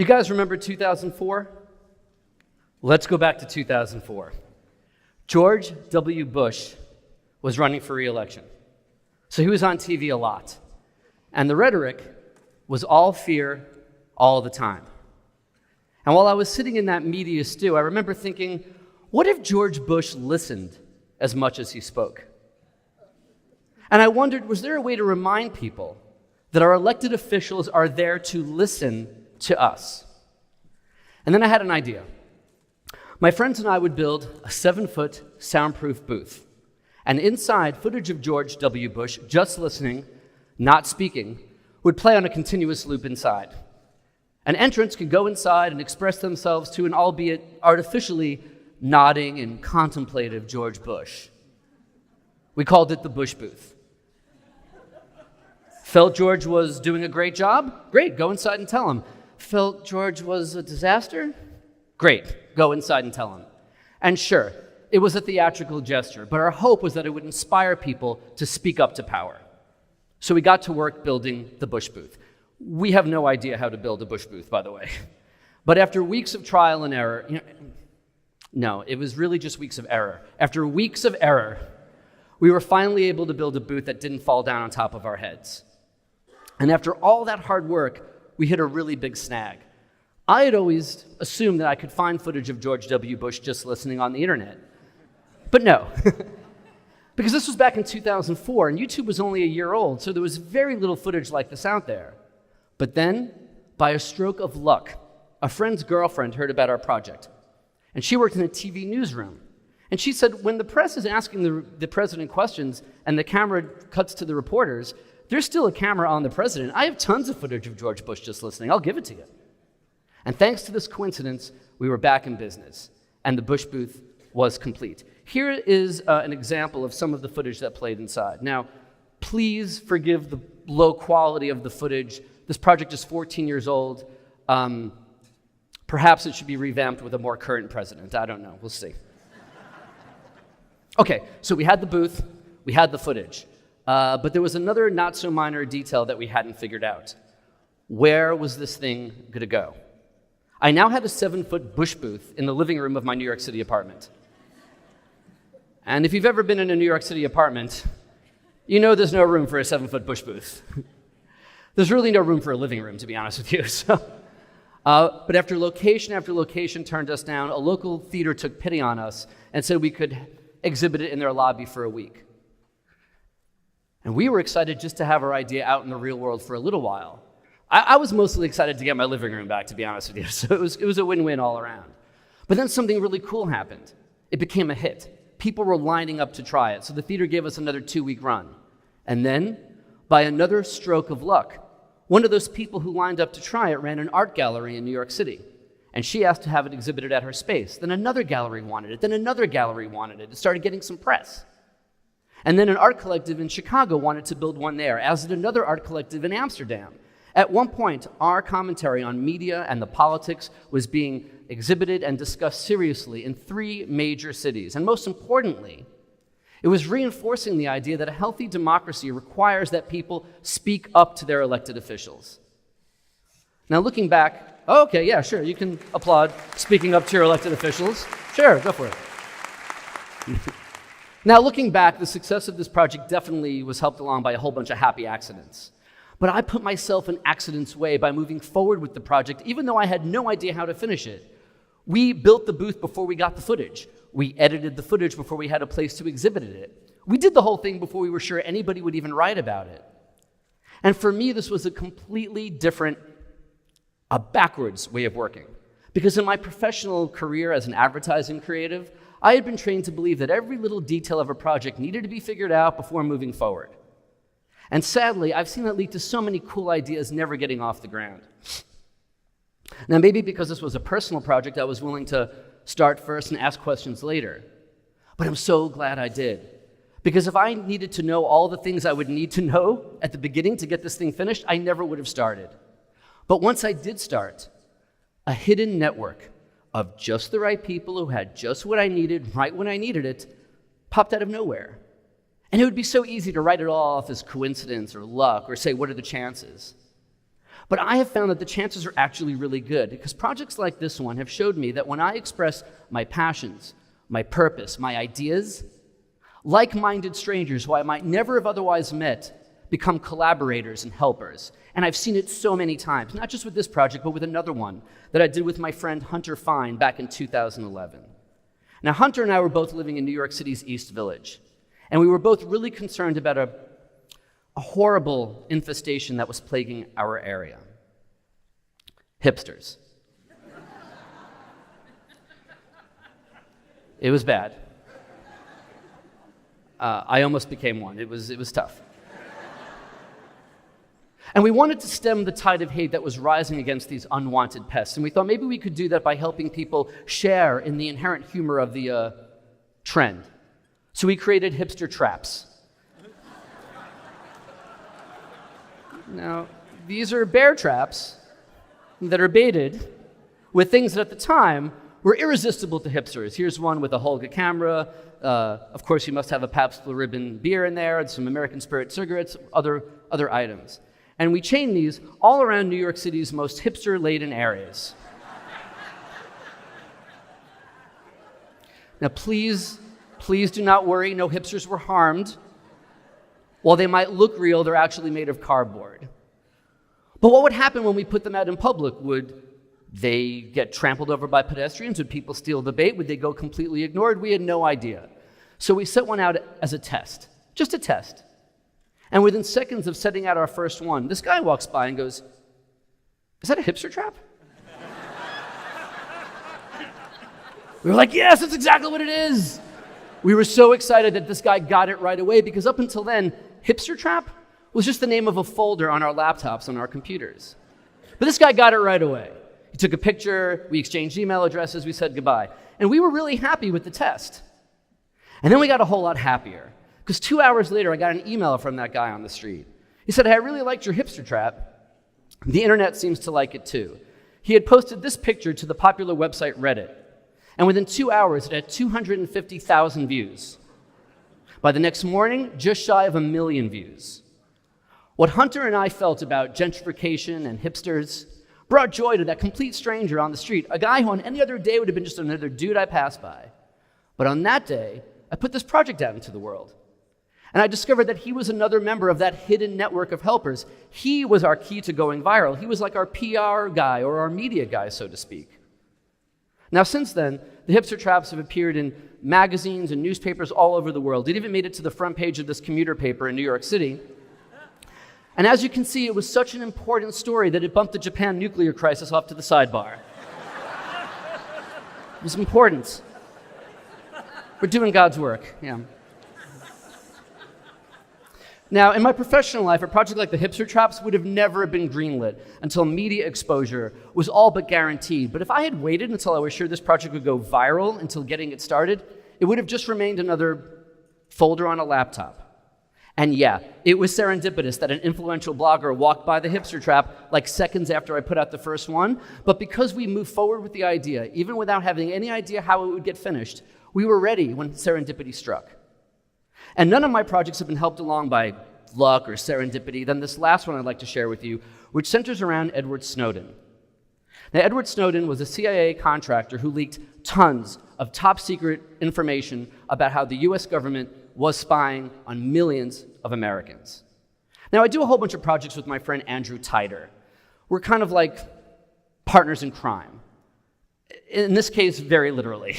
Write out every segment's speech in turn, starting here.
You guys remember 2004? Let's go back to 2004. George W. Bush was running for re-election. So he was on TV a lot. And the rhetoric was all fear all the time. And while I was sitting in that media stew, I remember thinking, what if George Bush listened as much as he spoke? And I wondered, was there a way to remind people that our elected officials are there to listen to us? And then I had an idea. My friends and I would build a 7-foot soundproof booth. And inside, footage of George W. Bush just listening, not speaking, would play on a continuous loop inside. An entrant could go inside and express themselves to an albeit artificially nodding and contemplative George Bush. We called it the Bush Booth. Felt George was doing a great job? Great, go inside and tell him. Felt George was a disaster? Great, go inside and tell him. And sure, it was a theatrical gesture, but our hope was that it would inspire people to speak up to power. So we got to work building the Bush Booth. We have no idea how to build a Bush Booth, by the way. But after weeks of trial and error, no, it was really just weeks of error. After weeks of error, we were finally able to build a booth that didn't fall down on top of our heads. And after all that hard work, we hit a really big snag. I had always assumed that I could find footage of George W. Bush just listening on the internet. But no, because this was back in 2004, and YouTube was only a year old, so there was very little footage like this out there. But then, by a stroke of luck, a friend's girlfriend heard about our project. And she worked in a TV newsroom. And she said, when the press is asking the president questions and the camera cuts to the reporters, there's still a camera on the president. I have tons of footage of George Bush just listening. I'll give it to you. And thanks to this coincidence, we were back in business, and the Bush Booth was complete. Here is an example of some of the footage that played inside. Now, please forgive the low quality of the footage. This project is 14 years old. Perhaps it should be revamped with a more current president. I don't know. We'll see. Okay, so we had the booth, we had the footage. But there was another not-so-minor detail that we hadn't figured out. Where was this thing going to go? I now had a 7-foot Bush Booth in the living room of my New York City apartment. And if you've ever been in a New York City apartment, you know there's no room for a 7-foot Bush Booth. There's really no room for a living room, to be honest with you. But after location turned us down, a local theater took pity on us and said we could exhibit it in their lobby for a week. And we were excited just to have our idea out in the real world for a little while. I was mostly excited to get my living room back, to be honest with you. So it was a win-win all around. But then something really cool happened. It became a hit. People were lining up to try it, so the theater gave us another 2-week run. And then, by another stroke of luck, one of those people who lined up to try it ran an art gallery in New York City. And she asked to have it exhibited at her space. Then another gallery wanted it. Then another gallery wanted it. It started getting some press. And then an art collective in Chicago wanted to build one there, as did another art collective in Amsterdam. At one point, our commentary on media and the politics was being exhibited and discussed seriously in 3 major cities. And most importantly, it was reinforcing the idea that a healthy democracy requires that people speak up to their elected officials. Now, looking back, okay, yeah, sure, you can applaud speaking up to your elected officials. Sure, go for it. Now, looking back, the success of this project definitely was helped along by a whole bunch of happy accidents. But I put myself in accidents' way by moving forward with the project, even though I had no idea how to finish it. We built the booth before we got the footage. We edited the footage before we had a place to exhibit it. We did the whole thing before we were sure anybody would even write about it. And for me, this was a completely different, a backwards way of working. Because in my professional career as an advertising creative, I had been trained to believe that every little detail of a project needed to be figured out before moving forward. And sadly, I've seen that lead to so many cool ideas never getting off the ground. Now, maybe because this was a personal project, I was willing to start first and ask questions later. But I'm so glad I did. Because if I needed to know all the things I would need to know at the beginning to get this thing finished, I never would have started. But once I did start, a hidden network of just the right people who had just what I needed right when I needed it popped out of nowhere. And it would be so easy to write it all off as coincidence or luck or say, what are the chances? But I have found that the chances are actually really good, because projects like this one have showed me that when I express my passions, my purpose, my ideas, like-minded strangers who I might never have otherwise met become collaborators and helpers. And I've seen it so many times, not just with this project, but with another one that I did with my friend Hunter Fine back in 2011. Now, Hunter and I were both living in New York City's East Village, and we were both really concerned about a horrible infestation that was plaguing our area. Hipsters. It was bad. I almost became one. It was tough. And we wanted to stem the tide of hate that was rising against these unwanted pests. And we thought maybe we could do that by helping people share in the inherent humor of the trend. So we created hipster traps. Now, these are bear traps that are baited with things that at the time were irresistible to hipsters. Here's one with a Holga camera. Of course, you must have a Pabst Blue Ribbon beer in there, and some American Spirit cigarettes, other items. And we chain these all around New York City's most hipster-laden areas. Now, please do not worry. No hipsters were harmed. While they might look real, they're actually made of cardboard. But what would happen when we put them out in public? Would they get trampled over by pedestrians? Would people steal the bait? Would they go completely ignored? We had no idea. So we set one out as a test, just a test. And within seconds of setting out our first one, this guy walks by and goes, "Is that a hipster trap?" We were like, "Yes, that's exactly what it is." We were so excited that this guy got it right away, because up until then, hipster trap was just the name of a folder on our laptops on our computers. But this guy got it right away. He took a picture, we exchanged email addresses, we said goodbye. And we were really happy with the test. And then we got a whole lot happier, because 2 hours later, I got an email from that guy on the street. He said, "Hey, I really liked your hipster trap. The internet seems to like it too." He had posted this picture to the popular website Reddit, and within 2 hours, it had 250,000 views. By the next morning, just shy of 1 million views. What Hunter and I felt about gentrification and hipsters brought joy to that complete stranger on the street, a guy who on any other day would have been just another dude I passed by. But on that day, I put this project out into the world. And I discovered that he was another member of that hidden network of helpers. He was our key to going viral. He was like our PR guy, or our media guy, so to speak. Now, since then, the hipster traps have appeared in magazines and newspapers all over the world. It even made it to the front page of this commuter paper in New York City. And as you can see, it was such an important story that it bumped the Japan nuclear crisis off to the sidebar. It was important. We're doing God's work, yeah. Now, in my professional life, a project like the hipster traps would have never been greenlit until media exposure was all but guaranteed. But if I had waited until I was sure this project would go viral until getting it started, it would have just remained another folder on a laptop. And yeah, it was serendipitous that an influential blogger walked by the hipster trap like seconds after I put out the first one. But because we moved forward with the idea, even without having any idea how it would get finished, we were ready when serendipity struck. And none of my projects have been helped along by luck or serendipity than this last one I'd like to share with you, which centers around Edward Snowden. Now, Edward Snowden was a CIA contractor who leaked tons of top secret information about how the US government was spying on millions of Americans. Now, I do a whole bunch of projects with my friend Andrew Tider. We're kind of like partners in crime. In this case, very literally.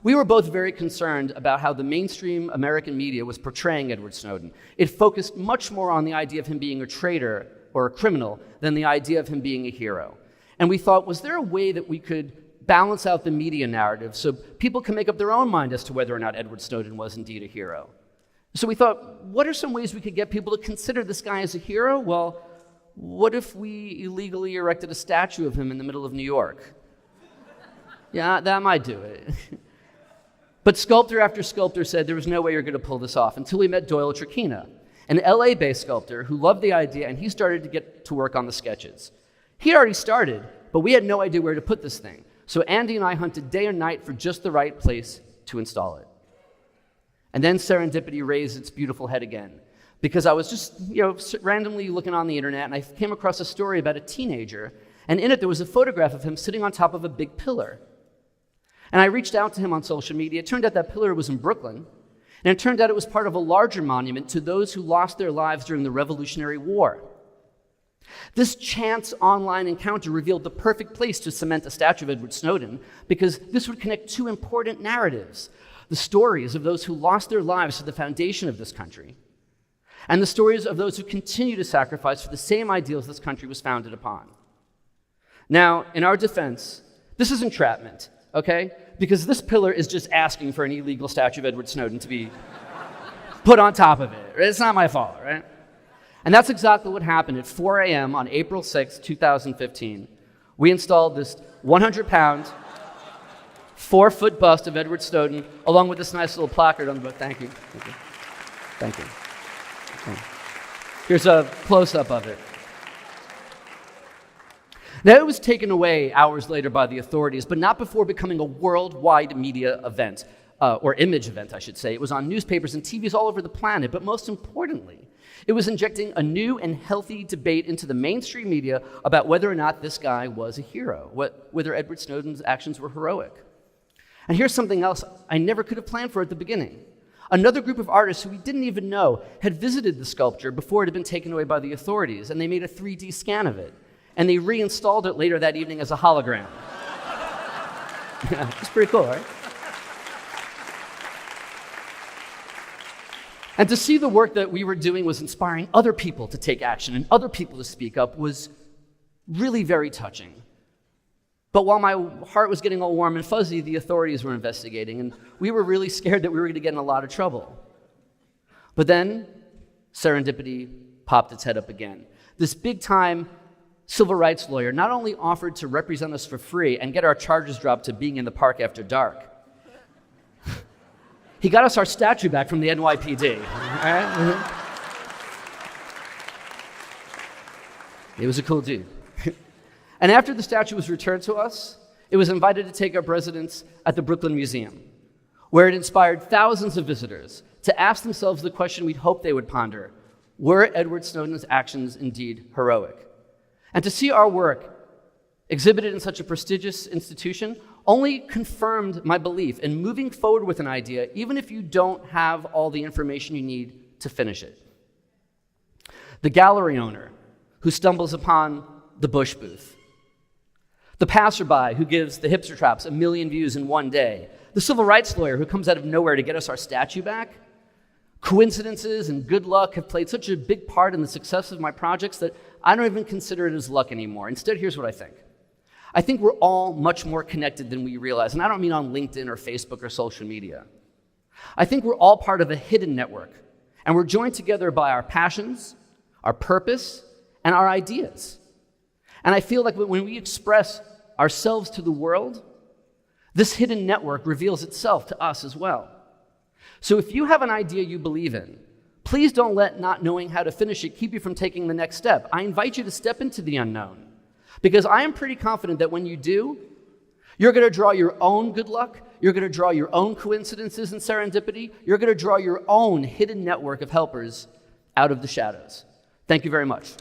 We were both very concerned about how the mainstream American media was portraying Edward Snowden. It focused much more on the idea of him being a traitor or a criminal than the idea of him being a hero. And we thought, was there a way that we could balance out the media narrative so people can make up their own mind as to whether or not Edward Snowden was indeed a hero? So we thought, what are some ways we could get people to consider this guy as a hero? Well, what if we illegally erected a statue of him in the middle of New York? Yeah, that might do it. But sculptor after sculptor said there was no way you're going to pull this off until we met Doyle Trakina, an LA-based sculptor who loved the idea, and he started to get to work on the sketches. He already started, but we had no idea where to put this thing. So Andy and I hunted day and night for just the right place to install it. And then serendipity raised its beautiful head again. because I was just, randomly looking on the internet, and I came across a story about a teenager, and in it there was a photograph of him sitting on top of a big pillar. And I reached out to him on social media. It turned out that pillar was in Brooklyn, and it turned out it was part of a larger monument to those who lost their lives during the Revolutionary War. This chance online encounter revealed the perfect place to cement a statue of Edward Snowden, because this would connect two important narratives: the stories of those who lost their lives for the foundation of this country, and the stories of those who continue to sacrifice for the same ideals this country was founded upon. Now, in our defense, this is entrapment, okay? Because this pillar is just asking for an illegal statue of Edward Snowden to be put on top of it. It's not my fault, right? And that's exactly what happened at 4 a.m. on April 6, 2015. We installed this 100-pound, 4-foot bust of Edward Snowden, along with this nice little placard on the book. Thank you. Thank you. Thank you. Okay. Here's a close-up of it. Now, it was taken away hours later by the authorities, but not before becoming a worldwide media event, or image event, I should say. It was on newspapers and TVs all over the planet, but most importantly, it was injecting a new and healthy debate into the mainstream media about whether or not this guy was a hero, whether Edward Snowden's actions were heroic. And here's something else I never could have planned for at the beginning. Another group of artists who we didn't even know had visited the sculpture before it had been taken away by the authorities, and they made a 3D scan of it. And they reinstalled it later that evening as a hologram. Yeah, it's pretty cool, right? And to see the work that we were doing was inspiring other people to take action and other people to speak up was really very touching. But while my heart was getting all warm and fuzzy, the authorities were investigating, and we were really scared that we were going to get in a lot of trouble. But then, serendipity popped its head up again. This big-time civil rights lawyer not only offered to represent us for free and get our charges dropped to being in the park after dark, he got us our statue back from the NYPD. Right? He was a cool dude. And after the statue was returned to us, it was invited to take up residence at the Brooklyn Museum, where it inspired thousands of visitors to ask themselves the question we'd hoped they would ponder: were Edward Snowden's actions indeed heroic? And to see our work exhibited in such a prestigious institution only confirmed my belief in moving forward with an idea, even if you don't have all the information you need to finish it. The gallery owner who stumbles upon the Bush booth, the passerby who gives the hipster traps 1 million views in one day, the civil rights lawyer who comes out of nowhere to get us our statue back. Coincidences and good luck have played such a big part in the success of my projects that I don't even consider it as luck anymore. Instead, here's what I think. I think we're all much more connected than we realize, and I don't mean on LinkedIn or Facebook or social media. I think we're all part of a hidden network, and we're joined together by our passions, our purpose, and our ideas. And I feel like when we express ourselves to the world, this hidden network reveals itself to us as well. So if you have an idea you believe in, please don't let not knowing how to finish it keep you from taking the next step. I invite you to step into the unknown, because I am pretty confident that when you do, you're going to draw your own good luck, you're going to draw your own coincidences and serendipity, you're going to draw your own hidden network of helpers out of the shadows. Thank you very much.